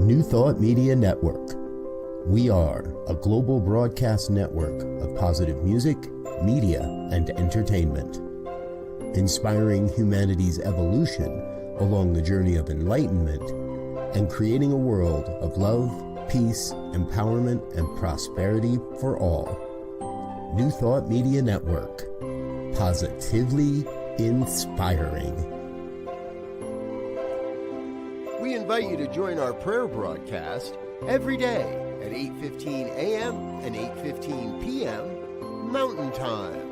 New Thought Media Network. We are a global broadcast network of positive music, media, and entertainment, inspiring humanity's evolution along the journey of enlightenment and creating a world of love, peace, empowerment, and prosperity for all. New Thought Media Network. Positively inspiring. We invite you to join our prayer broadcast every day at 8:15 a.m. and 8:15 p.m. Mountain Time.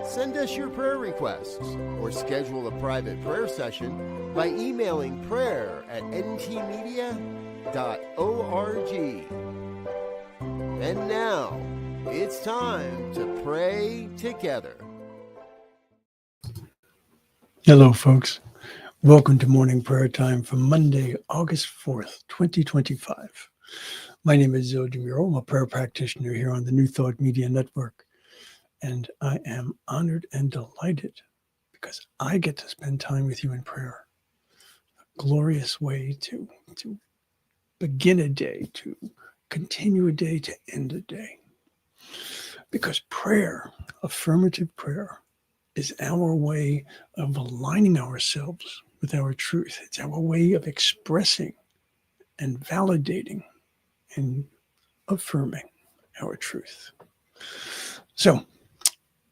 Send us your prayer requests or schedule a private prayer session by emailing prayer@ntmedia.org. And now, it's time to pray together. Hello, folks. Welcome to Morning Prayer Time for Monday, August 4th, 2025. My name is Muro. I'm a prayer practitioner here on the New Thought Media Network. And I am honored and delighted because I get to spend time with you in prayer. A glorious way to begin a day, to continue a day, to end a day. Because prayer, affirmative prayer, is our way of aligning ourselves with our truth. It's our way of expressing and validating and affirming our truth. So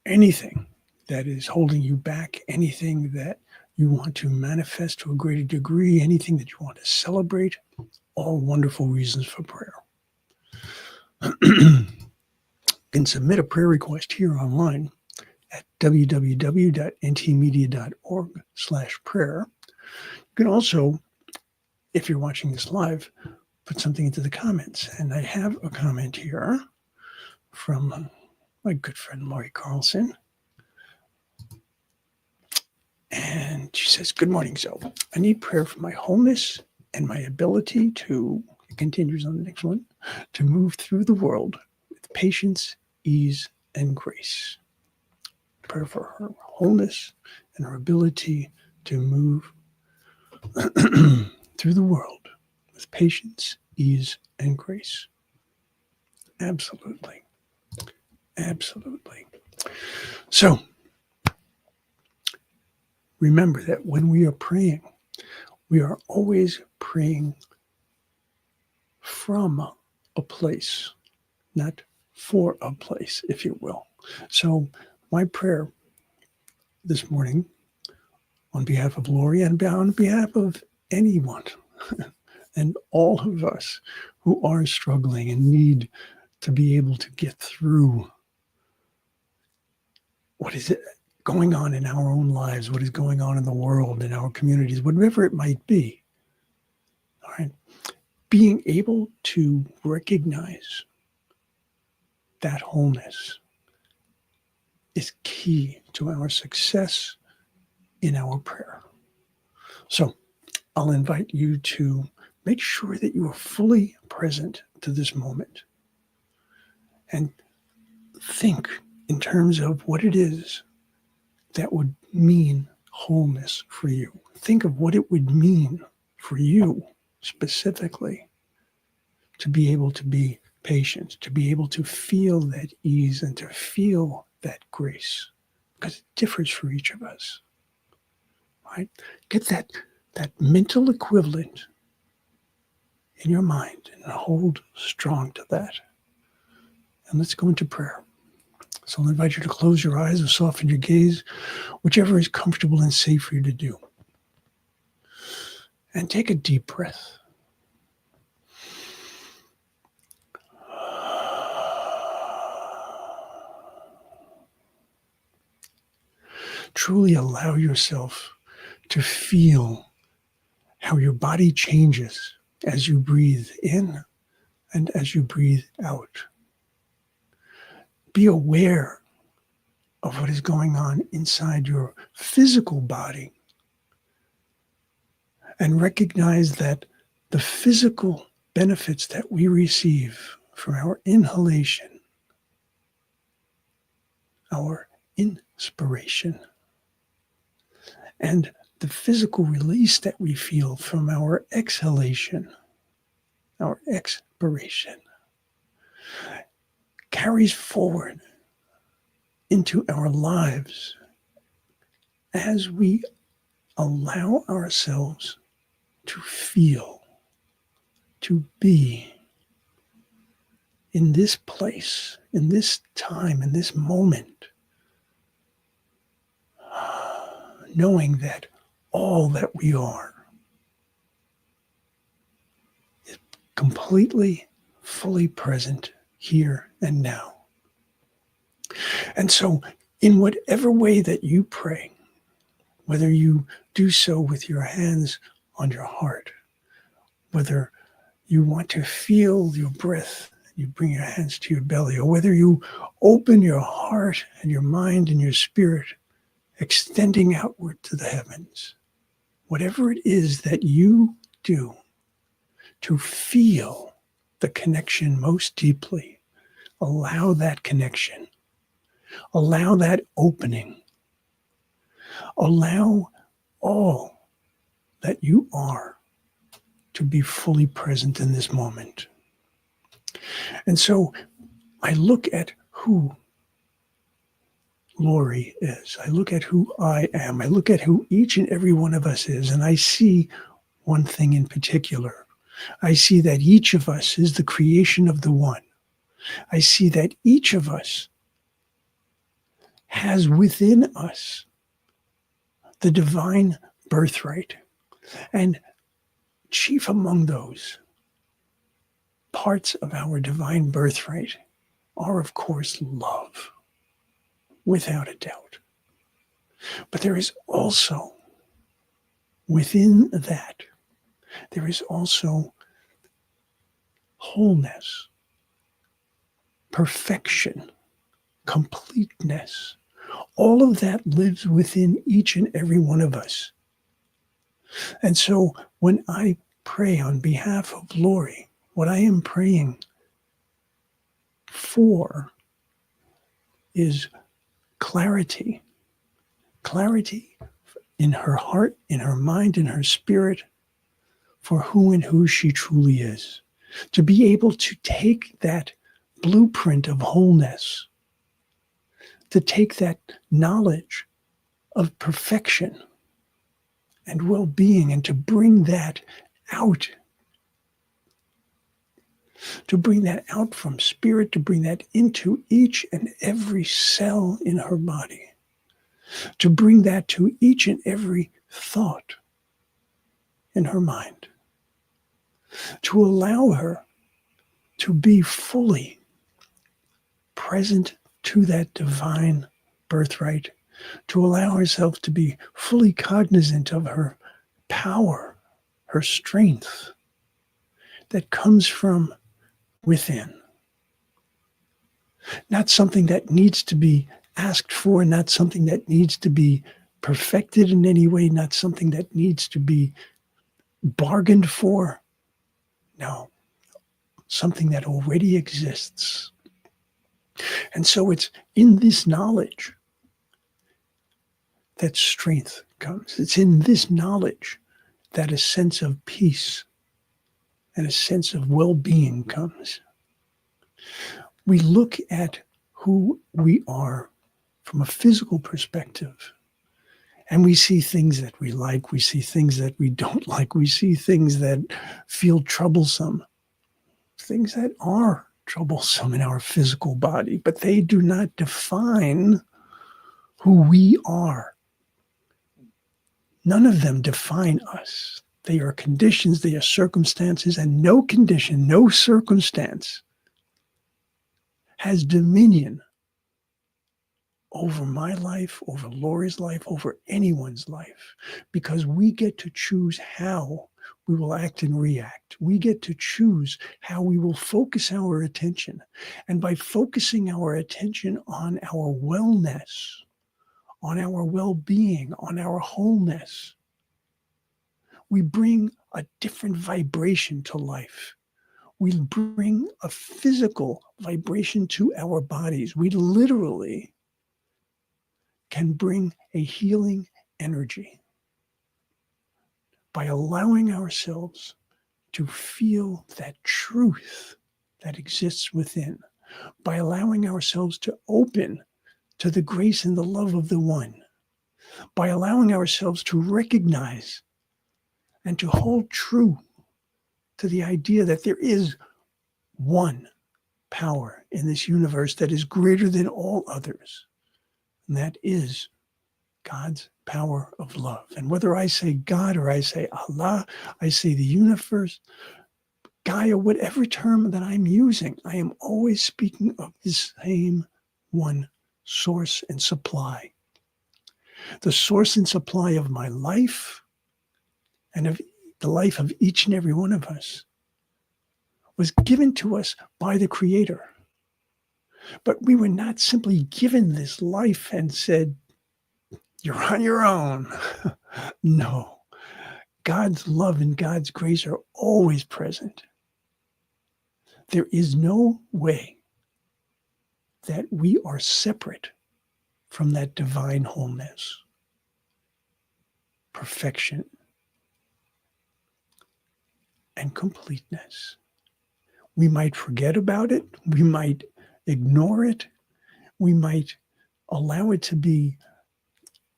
anything that is holding you back, anything that you want to manifest to a greater degree, anything that you want to celebrate, all wonderful reasons for prayer. You can submit a prayer request here online at www.ntmedia.org/prayer. You can also, if you're watching this live, put something into the comments. And I have a comment here from my good friend Laurie Carlson. And she says, "Good morning, Zoe. I need prayer for my wholeness and my ability to," it continues on the next one, "to move through the world with patience, ease, and grace." Prayer for her wholeness and her ability to move through the world with patience, ease, and grace. Absolutely. Absolutely. So, remember that when we are praying, we are always praying from a place, not for a place, if you will. So, my prayer this morning, on behalf of Lori and on behalf of anyone and all of us who are struggling and need to be able to get through what is going on in our own lives, what is going on in the world, in our communities, whatever it might be. All right. Being able to recognize that wholeness is key to our success in our prayer. So I'll invite you to make sure that you are fully present to this moment and think in terms of what it is that would mean wholeness for you. Think of what it would mean for you specifically to be able to be patient, to be able to feel that ease and to feel that grace, because it differs for each of us. Right? Get that mental equivalent in your mind and hold strong to that. And let's go into prayer. So I'll invite you to close your eyes or soften your gaze, whichever is comfortable and safe for you to do. And take a deep breath. Truly allow yourself to feel how your body changes as you breathe in and as you breathe out. Be aware of what is going on inside your physical body and recognize that the physical benefits that we receive from our inhalation, our inspiration, and the physical release that we feel from our exhalation, our expiration, carries forward into our lives as we allow ourselves to feel, to be in this place, in this time, in this moment, knowing that all that we are is completely, fully present here and now. And so, in whatever way that you pray, whether you do so with your hands on your heart, whether you want to feel your breath, you bring your hands to your belly, or whether you open your heart and your mind and your spirit, extending outward to the heavens, whatever it is that you do to feel the connection most deeply, allow that connection, allow that opening, allow all that you are to be fully present in this moment. And so I look at who Lori is. I look at who I am. I look at who each and every one of us is, and I see one thing in particular. I see that each of us is the creation of the one. I see that each of us has within us the divine birthright. And chief among those parts of our divine birthright are, of course, love, without a doubt. But there is also, within that, there is also wholeness, perfection, completeness. All of that lives within each and every one of us. And so when I pray on behalf of Lori, what I am praying for is clarity. Clarity in her heart, in her mind, in her spirit, for who and who she truly is. To be able to take that blueprint of wholeness, to take that knowledge of perfection and well-being, and to bring that out. To bring that out from spirit, to bring that into each and every cell in her body. To bring that to each and every thought in her mind. To allow her to be fully present to that divine birthright, to allow herself to be fully cognizant of her power, her strength that comes from within. Not something that needs to be asked for, not something that needs to be perfected in any way, not something that needs to be bargained for. No, something that already exists. And so it's in this knowledge that strength comes. It's in this knowledge that a sense of peace and a sense of well-being comes. We look at who we are from a physical perspective, and we see things that we like, we see things that we don't like, we see things that feel troublesome, things that are troublesome in our physical body, but they do not define who we are. None of them define us. They are conditions, they are circumstances, and no condition, no circumstance has dominion over my life, over Lori's life, over anyone's life, because we get to choose how we will act and react. We get to choose how we will focus our attention. And by focusing our attention on our wellness, on our well-being, on our wholeness, we bring a different vibration to life. We bring a physical vibration to our bodies. We literally can bring a healing energy. by allowing ourselves to feel that truth that exists within, by allowing ourselves to open to the grace and the love of the One, by allowing ourselves to recognize and to hold true to the idea that there is one power in this universe that is greater than all others, and that is God's power of love. And whether I say God or I say Allah, I say the universe, Gaia, whatever term that I'm using, I am always speaking of the same one source and supply. The source and supply of my life and of the life of each and every one of us was given to us by the Creator. But we were not simply given this life and said, you're on your own. No. God's love and God's grace are always present. There is no way that we are separate from that divine wholeness, perfection, and completeness. We might forget about it. We might ignore it. We might allow it to be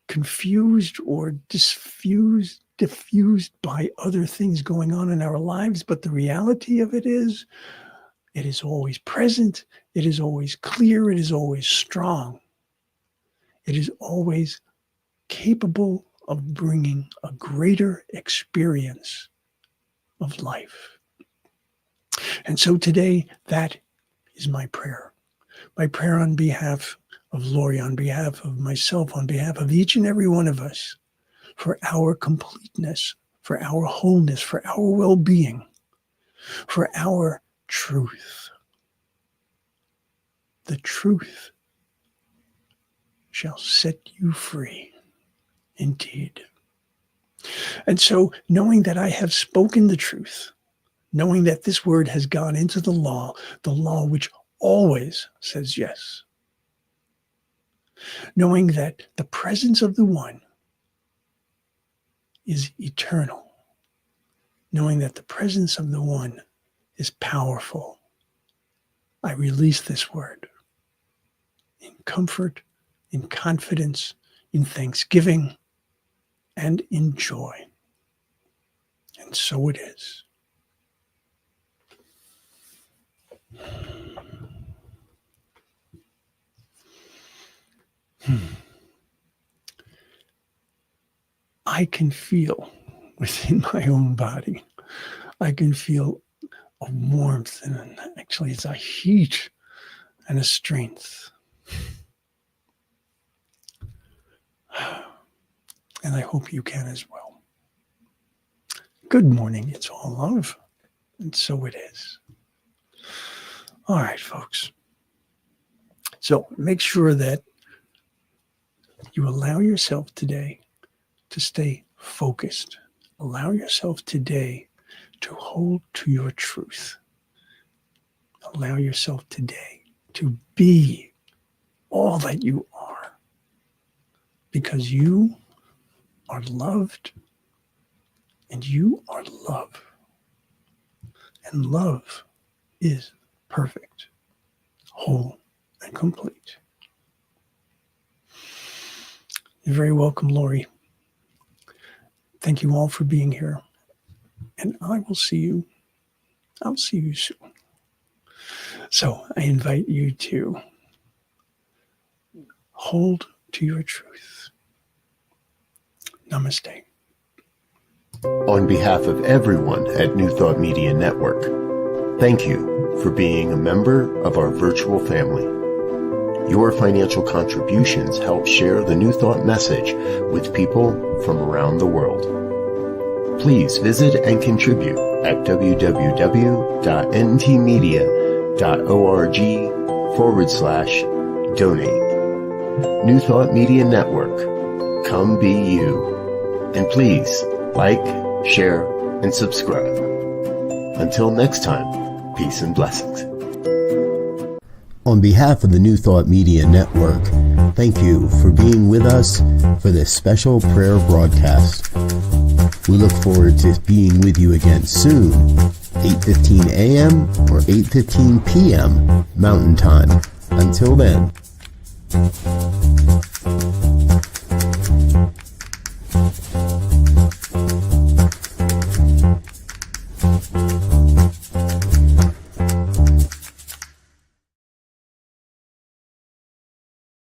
confused or diffused by other things going on in our lives. But the reality of it is always present. It is always clear. It is always strong. It is always capable of bringing a greater experience of life. And so today, that is my prayer. My prayer on behalf of Lori, on behalf of myself, on behalf of each and every one of us, for our completeness, for our wholeness, for our well-being, for our truth. The truth shall set you free, indeed. And so, knowing that I have spoken the truth, knowing that this word has gone into the law which always says yes, knowing that the presence of the One is eternal, knowing that the presence of the One is powerful, I release this word in comfort, in confidence, in thanksgiving, and in joy. And so it is. I can feel within my own body, I can feel a warmth, and actually it's a heat and a strength. And I hope you can as well. Good morning, it's all love, and so it is. All right, folks. So make sure that you allow yourself today to stay focused. Allow yourself today to hold to your truth. Allow yourself today to be all that you are, because you are loved and you are love. And love is perfect, whole, and complete. You're very welcome, Lori. Thank you all for being here. And I'll see you soon. So I invite you to hold to your truth. Namaste. On behalf of everyone at New Thought Media Network, thank you for being a member of our virtual family. Your financial contributions help share the New Thought message with people from around the world. Please visit and contribute at www.ntmedia.org/donate. New Thought Media Network, come be you. And please like, share, and subscribe. Until next time, peace and blessings. On behalf of the New Thought Media Network, thank you for being with us for this special prayer broadcast. We look forward to being with you again soon, 8:15 a.m. or 8:15 p.m. Mountain Time. Until then.